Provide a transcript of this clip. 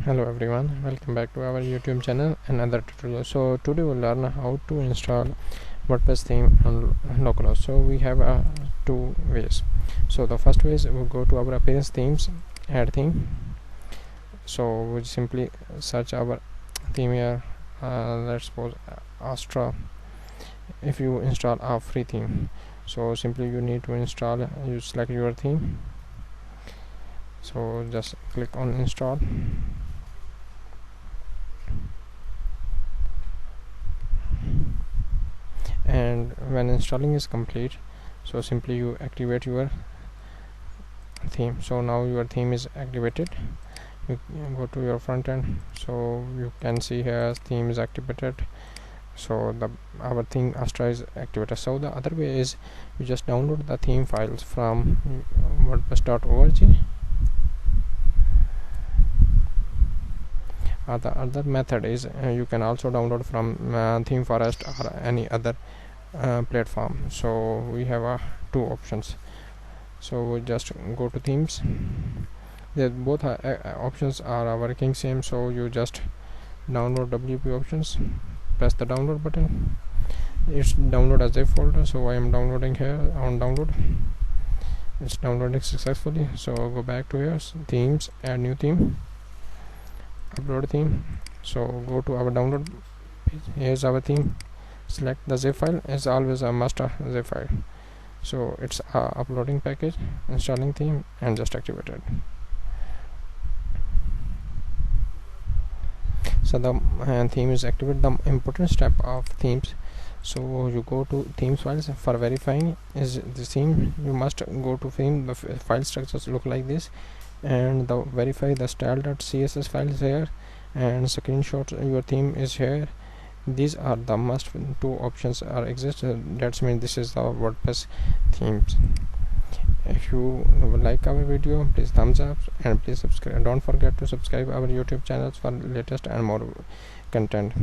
Hello everyone, welcome back to our YouTube channel, another tutorial. So today we'll learn how to install WordPress theme on localhost. So we have two ways. So the first way is we'll go to our appearance themes, add theme. So we simply search our theme here. Let's suppose Astra. If you install a free theme, so simply you need to install, you select your theme, so just click on install. And when installing is complete, so simply you activate your theme. So now your theme is activated. You go to your front end, so you can see here theme is activated. So our theme Astra is activated. So the other way is you just download the theme files from wordpress.org. The other method is you can also download from theme forest or any other platform. So we have two options. So we just go to themes. Both options are working same. So you just download WP options, press the download button. It's download as a folder, so I am downloading here on download. It's downloading successfully. So go back to here, themes, add new theme, upload theme. So go to our download page. Here's our theme. Select the zip file. As always, a master zip file. So it's uploading package, installing theme, and just activated. So the theme is activated. The important step of themes, so you go to themes files. For verifying is the theme, you must go to theme. The file structures look like this, and the verify the style.css files here, and screenshot your theme is here. These are the must two options are exist. That's mean this is the WordPress themes. If you like our video, please thumbs up and please subscribe. Don't forget to subscribe our YouTube channels for latest and more content.